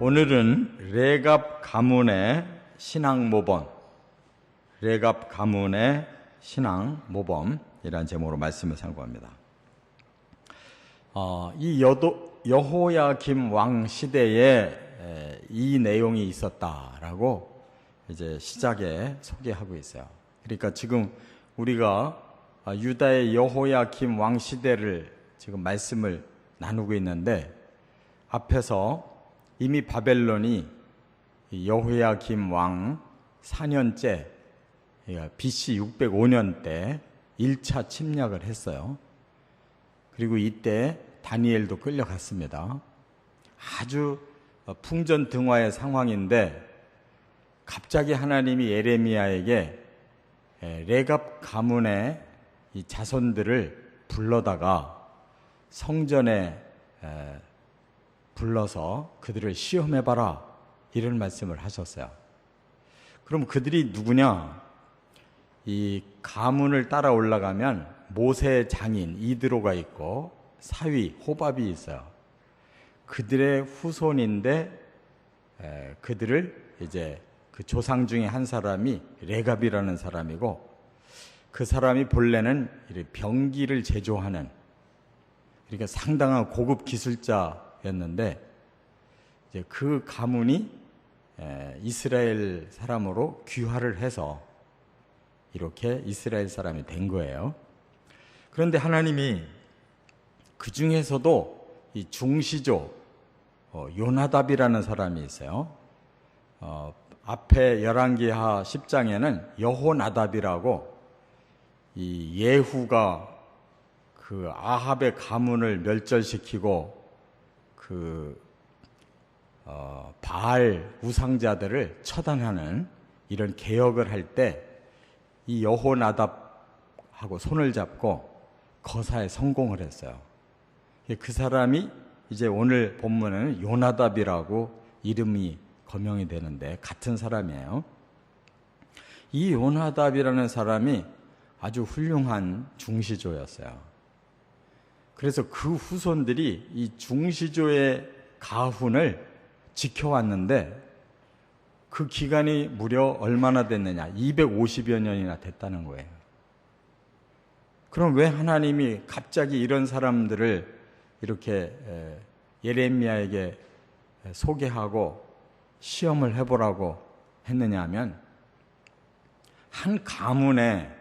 오늘은 레갑 가문의 신앙 모범, 레갑 가문의 신앙 모범이라는 제목으로 말씀을 상고합니다. 이 여호야김 왕 시대에 이 내용이 있었다라고 이제 시작에 소개하고 있어요. 그러니까 지금 우리가 유다의 여호야김 왕 시대를 지금 말씀을 나누고 있는데, 앞에서 이미 바벨론이 여호야김 왕 4년째 BC 605년 때 1차 침략을 했어요. 그리고 이때 다니엘도 끌려갔습니다. 아주 풍전등화의 상황인데 갑자기 하나님이 예레미야에게 레갑 가문의 이 자손들을 불러다가 성전에 불러서 그들을 시험해봐라, 이런 말씀을 하셨어요. 그럼 그들이 누구냐? 이 가문을 따라 올라가면 모세의 장인 이드로가 있고 사위 호밥이 있어요. 그들의 후손인데 그들을 이제 그 조상 중에 한 사람이 레갑이라는 사람이고, 그 사람이 본래는 병기를 제조하는, 그러니까 상당한 고급 기술자였는데, 이제 그 가문이 이스라엘 사람으로 귀화를 해서 이렇게 이스라엘 사람이 된 거예요. 그런데 하나님이 그 중에서도 이 중시조 요나답이라는 사람이 있어요. 앞에 열왕기하 10장에는 여호나답이라고, 이 예후가 그 아합의 가문을 멸절시키고 그 바알 우상자들을 처단하는 이런 개혁을 할 때 이 여호나답하고 손을 잡고 거사에 성공을 했어요. 그 사람이 이제 오늘 본문에는 요나답이라고 이름이 거명이 되는데 같은 사람이에요. 이 요나답이라는 사람이 아주 훌륭한 중시조였어요. 그래서 그 후손들이 이 중시조의 가훈을 지켜왔는데 그 기간이 무려 얼마나 됐느냐? 250여 년이나 됐다는 거예요. 그럼 왜 하나님이 갑자기 이런 사람들을 이렇게 예레미야에게 소개하고 시험을 해보라고 했느냐 하면, 한 가문에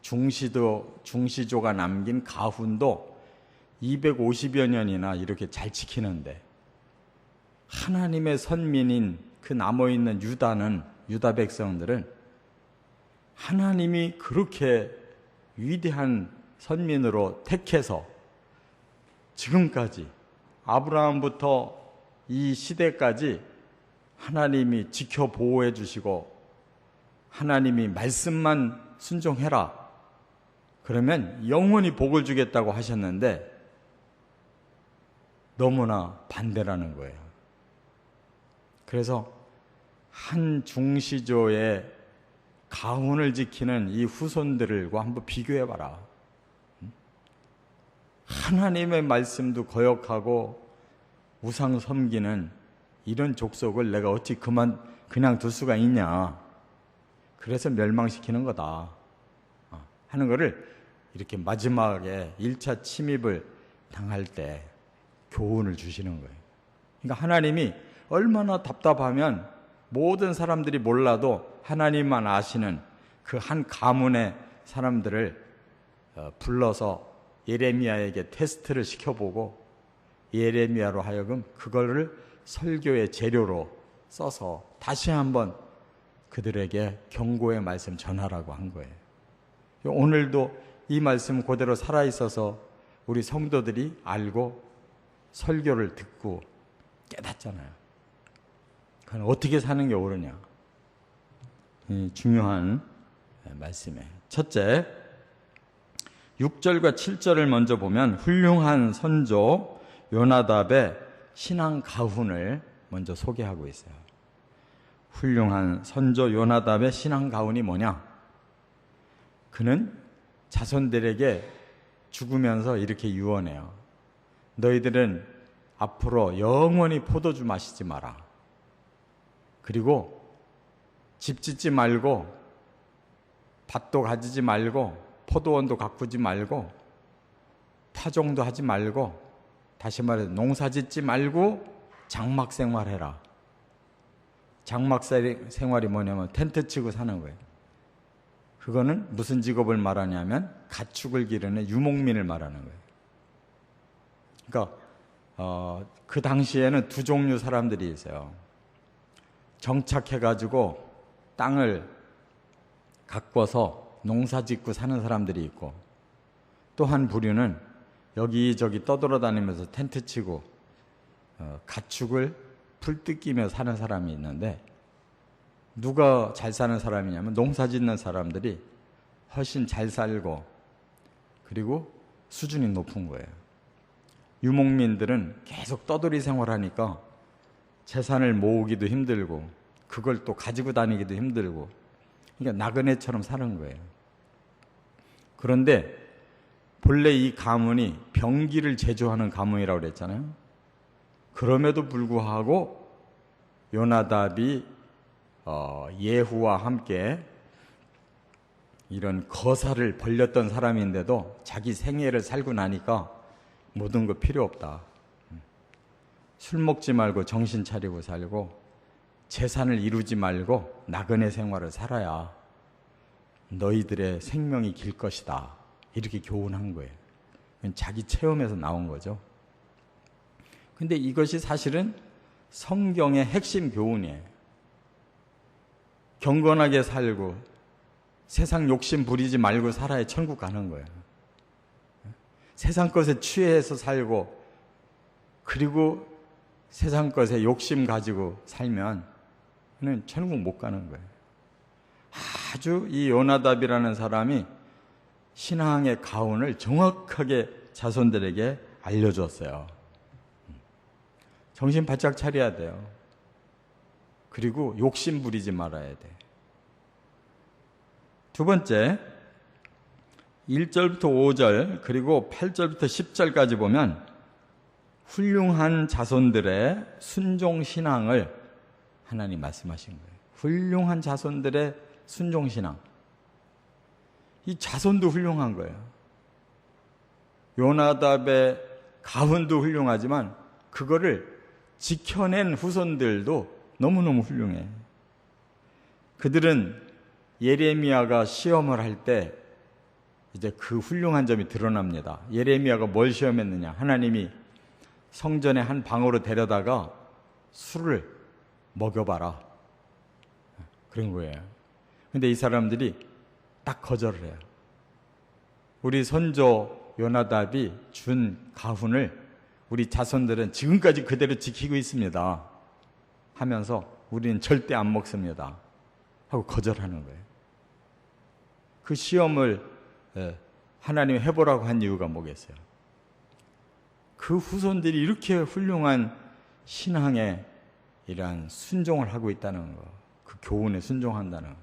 중시조가 남긴 가훈도 250여 년이나 이렇게 잘 지키는데, 하나님의 선민인 그 남아있는 유다 백성들은 하나님이 그렇게 위대한 선민으로 택해서 지금까지 아브라함부터 이 시대까지 하나님이 지켜 보호해 주시고, 하나님이 말씀만 순종해라 그러면 영원히 복을 주겠다고 하셨는데 너무나 반대라는 거예요. 그래서 한 중시조의 가훈을 지키는 이 후손들과 한번 비교해봐라. 하나님의 말씀도 거역하고 우상 섬기는 이런 족속을 내가 어찌 그냥 둘 수가 있냐. 그래서 멸망시키는 거다 하는 거를 이렇게 마지막에 1차 침입을 당할 때 교훈을 주시는 거예요. 그러니까 하나님이 얼마나 답답하면 모든 사람들이 몰라도 하나님만 아시는 그 한 가문의 사람들을 불러서 예레미야에게 테스트를 시켜보고, 예레미야로 하여금 그거를 설교의 재료로 써서 다시 한번 그들에게 경고의 말씀 전하라고 한 거예요. 오늘도 이 말씀 그대로 살아있어서 우리 성도들이 알고 설교를 듣고 깨닫잖아요. 그건 어떻게 사는 게 옳으냐? 중요한 말씀이에요. 첫째, 6절과 7절을 먼저 보면 훌륭한 선조 요나답의 신앙 가훈을 먼저 소개하고 있어요. 훌륭한 선조 요나답의 신앙 가훈이 뭐냐? 그는 자손들에게 죽으면서 이렇게 유언해요. 너희들은 앞으로 영원히 포도주 마시지 마라. 그리고 집 짓지 말고 밭도 가지지 말고 포도원도 가꾸지 말고 타종도 하지 말고, 다시 말해서 농사 짓지 말고 장막 생활해라. 장막 생활이 뭐냐면 텐트 치고 사는 거예요. 그거는 무슨 직업을 말하냐면 가축을 기르는 유목민을 말하는 거예요. 그러니까 그 당시에는 두 종류 사람들이 있어요. 정착해가지고 땅을 가꿔서 농사 짓고 사는 사람들이 있고, 또 한 부류는 여기저기 떠돌아다니면서 텐트 치고 가축을 풀 뜯기며 사는 사람이 있는데, 누가 잘 사는 사람이냐면 농사 짓는 사람들이 훨씬 잘 살고 그리고 수준이 높은 거예요. 유목민들은 계속 떠돌이 생활하니까 재산을 모으기도 힘들고 그걸 또 가지고 다니기도 힘들고, 그러니까 나그네처럼 사는 거예요. 그런데 본래 이 가문이 병기를 제조하는 가문이라고 그랬잖아요. 그럼에도 불구하고 요나답이 예후와 함께 이런 거사를 벌렸던 사람인데도 자기 생애를 살고 나니까 모든 거 필요 없다. 술 먹지 말고 정신 차리고 살고 재산을 이루지 말고 나그네 생활을 살아야 너희들의 생명이 길 것이다. 이렇게 교훈한 거예요. 자기 체험에서 나온 거죠. 근데 이것이 사실은 성경의 핵심 교훈이에요. 경건하게 살고 세상 욕심 부리지 말고 살아야 천국 가는 거예요. 세상 것에 취해서 살고 그리고 세상 것에 욕심 가지고 살면 천국 못 가는 거예요. 아주 이 요나답이라는 사람이 신앙의 가훈을 정확하게 자손들에게 알려줬어요. 정신 바짝 차려야 돼요. 그리고 욕심 부리지 말아야 돼. 두 번째, 1절부터 5절 그리고 8절부터 10절까지 보면 훌륭한 자손들의 순종신앙을 하나님 말씀하신 거예요. 훌륭한 자손들의 순종신앙. 이 자손도 훌륭한 거예요. 요나답의 가훈도 훌륭하지만 그거를 지켜낸 후손들도 너무너무 훌륭해. 그들은 예레미야가 시험을 할 때 이제 그 훌륭한 점이 드러납니다. 예레미야가 뭘 시험했느냐? 하나님이 성전의 한 방으로 데려다가 술을 먹여봐라. 그런 거예요. 근데 이 사람들이 딱 거절을 해요. 우리 선조 요나답이 준 가훈을 우리 자손들은 지금까지 그대로 지키고 있습니다 하면서 우리는 절대 안 먹습니다 하고 거절하는 거예요. 그 시험을 하나님이 해보라고 한 이유가 뭐겠어요? 그 후손들이 이렇게 훌륭한 신앙에 이러한 순종을 하고 있다는 거, 그 교훈에 순종한다는 거.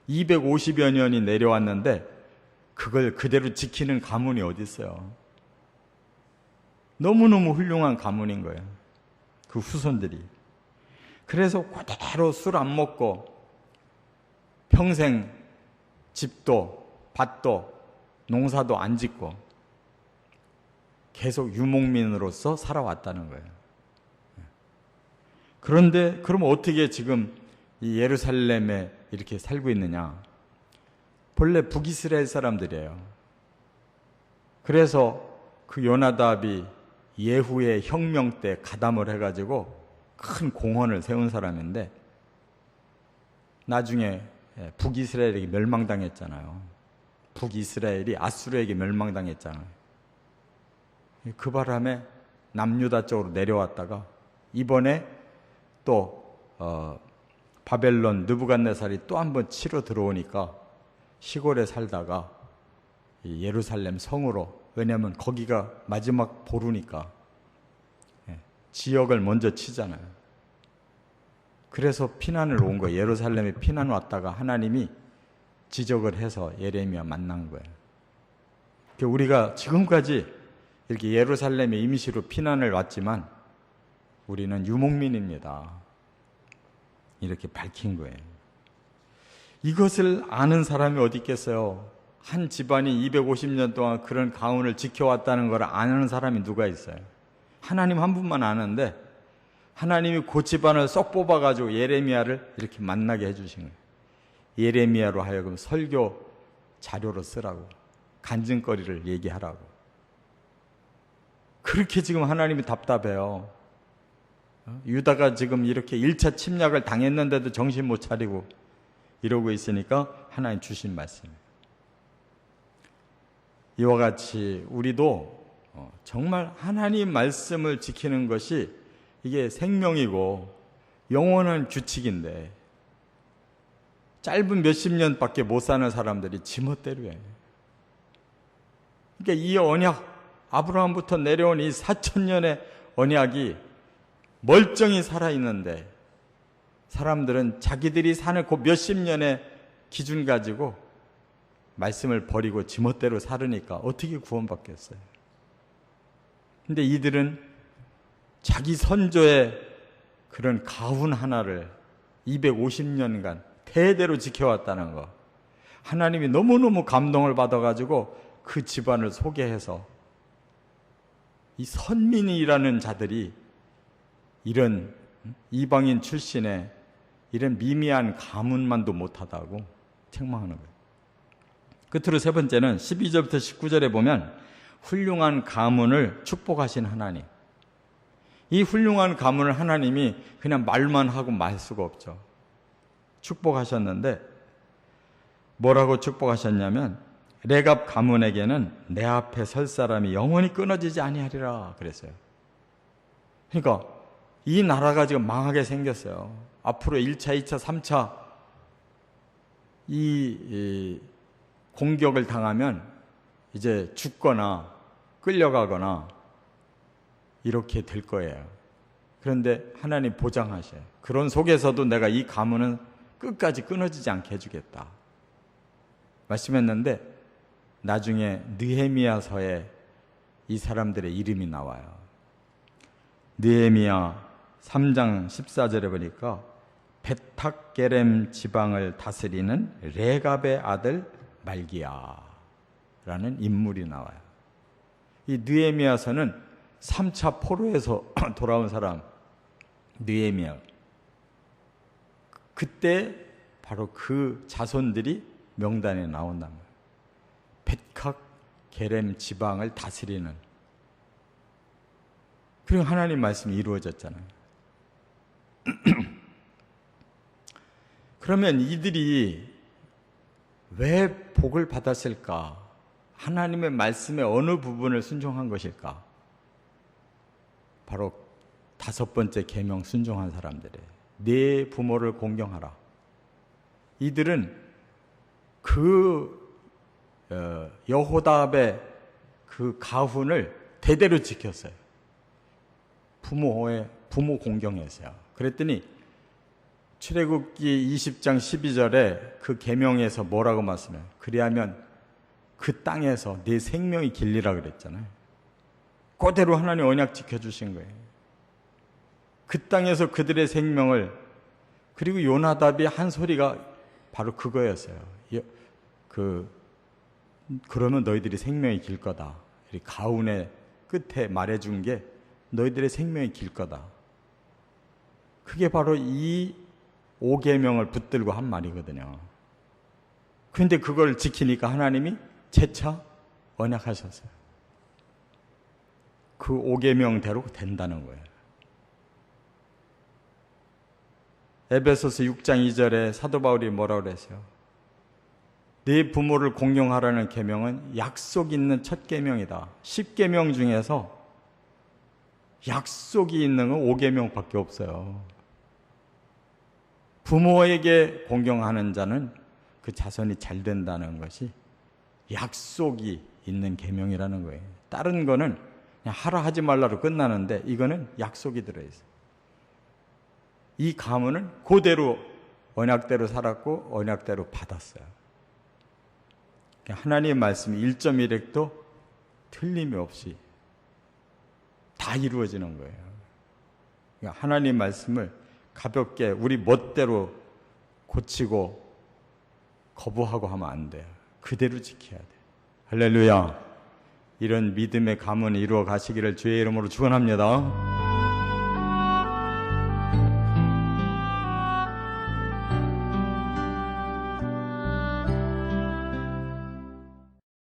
250여 년이 내려왔는데 그걸 그대로 지키는 가문이 어디 있어요? 너무너무 훌륭한 가문인 거예요. 그 후손들이. 그래서 그대로 술 안 먹고 평생 집도 밭도 농사도 안 짓고 계속 유목민으로서 살아왔다는 거예요. 그런데 그럼 어떻게 지금 이 예루살렘에 이렇게 살고 있느냐? 본래 북이스라엘 사람들이에요. 그래서 그 요나답이 예후의 혁명 때 가담을 해가지고 큰 공헌을 세운 사람인데 나중에 북이스라엘에게 멸망당했잖아요. 북이스라엘이 아수르에게 멸망당했잖아요. 그 바람에 남유다 쪽으로 내려왔다가 이번에 또 바벨론 느부갓네살이 또 한 번 치러 들어오니까 시골에 살다가 예루살렘 성으로, 왜냐하면 거기가 마지막 보루니까 지역을 먼저 치잖아요. 그래서 피난을 온 거예요. 예루살렘에 피난 왔다가 하나님이 지적을 해서 예레미야 만난 거예요. 우리가 지금까지 이렇게 예루살렘에 임시로 피난을 왔지만 우리는 유목민입니다. 이렇게 밝힌 거예요. 이것을 아는 사람이 어디 있겠어요? 한 집안이 250년 동안 그런 가훈을 지켜왔다는 걸 아는 사람이 누가 있어요? 하나님 한 분만 아는데 하나님이 그 집안을 쏙 뽑아가지고 예레미야를 이렇게 만나게 해주신 거예요. 예레미야로 하여금 설교 자료로 쓰라고, 간증거리를 얘기하라고. 그렇게 지금 하나님이 답답해요. 유다가 지금 이렇게 1차 침략을 당했는데도 정신 못 차리고 이러고 있으니까 하나님 주신 말씀이에요. 이와 같이 우리도 정말 하나님 말씀을 지키는 것이 이게 생명이고 영원한 규칙인데 짧은 몇십 년밖에 못 사는 사람들이 지멋대로 해. 그러니까 이 언약, 아브라함부터 내려온 이 4,000년의 언약이 멀쩡히 살아있는데 사람들은 자기들이 사는 그 몇십 년의 기준 가지고 말씀을 버리고 지멋대로 살으니까 어떻게 구원받겠어요? 근데 이들은 자기 선조의 그런 가훈 하나를 250년간 대대로 지켜왔다는 거, 하나님이 너무너무 감동을 받아가지고 그 집안을 소개해서 이 선민이라는 자들이 이런 이방인 출신의 이런 미미한 가문만도 못하다고 책망하는 거예요. 끝으로 세 번째는 12절부터 19절에 보면 훌륭한 가문을 축복하신 하나님. 이 훌륭한 가문을 하나님이 그냥 말만 하고 말 수가 없죠. 축복하셨는데 뭐라고 축복하셨냐면 레갑 가문에게는 내 앞에 설 사람이 영원히 끊어지지 아니하리라 그랬어요. 그러니까 이 나라가 지금 망하게 생겼어요. 앞으로 1차, 2차, 3차 이 공격을 당하면 이제 죽거나 끌려가거나 이렇게 될 거예요. 그런데 하나님 보장하셔요. 그런 속에서도 내가 이 가문은 끝까지 끊어지지 않게 해주겠다 말씀했는데 나중에 느헤미야서에 이 사람들의 이름이 나와요. 느헤미야 3장 14절에 보니까 베탁게렘 지방을 다스리는 레갑의 아들 말기야라는 인물이 나와요. 이 느헤미야서는 3차 포로에서 돌아온 사람 느헤미야, 그때 바로 그 자손들이 명단에 나온단 말이에요. 베탁게렘 지방을 다스리는. 그리고 하나님 말씀이 이루어졌잖아요. 그러면 이들이 왜 복을 받았을까? 하나님의 말씀의 어느 부분을 순종한 것일까? 바로 5번째 계명 순종한 사람들이에요. 네 부모를 공경하라. 이들은 그 여호답의 그 가훈을 대대로 지켰어요. 부모 공경했어요. 그랬더니 출애굽기 20장 12절에 그 계명에서 뭐라고 말씀해요? 그리하면 그 땅에서 네 생명이 길리라 그랬잖아요. 그대로 하나님 언약 지켜주신 거예요. 그 땅에서 그들의 생명을, 그리고 요나답이 한 소리가 바로 그거였어요. 그러면 너희들이 생명이 길 거다. 가훈의 끝에 말해준 게 너희들의 생명이 길 거다. 그게 바로 이 5계명을 붙들고 한 말이거든요. 그런데 그걸 지키니까 하나님이 재차 언약하셨어요. 그 5계명대로 된다는 거예요. 에베소서 6장 2절에 사도 바울이 뭐라고 그랬어요? 네 부모를 공경하라는 계명은 약속 있는 첫 계명이다. 10계명 중에서 약속이 있는 건 5계명밖에 없어요. 부모에게 공경하는 자는 그 자손이 잘 된다는 것이 약속이 있는 계명이라는 거예요. 다른 거는 그냥 하라 하지 말라로 끝나는데 이거는 약속이 들어있어요. 이 가문은 그대로 언약대로 살았고 언약대로 받았어요. 하나님의 말씀이 1.1획도 틀림이 없이 다 이루어지는 거예요. 그러니까 하나님 말씀을 가볍게 우리 멋대로 고치고 거부하고 하면 안 돼요. 그대로 지켜야 돼요. 할렐루야. 이런 믿음의 가문을 이루어 가시기를 주의 이름으로 축원합니다.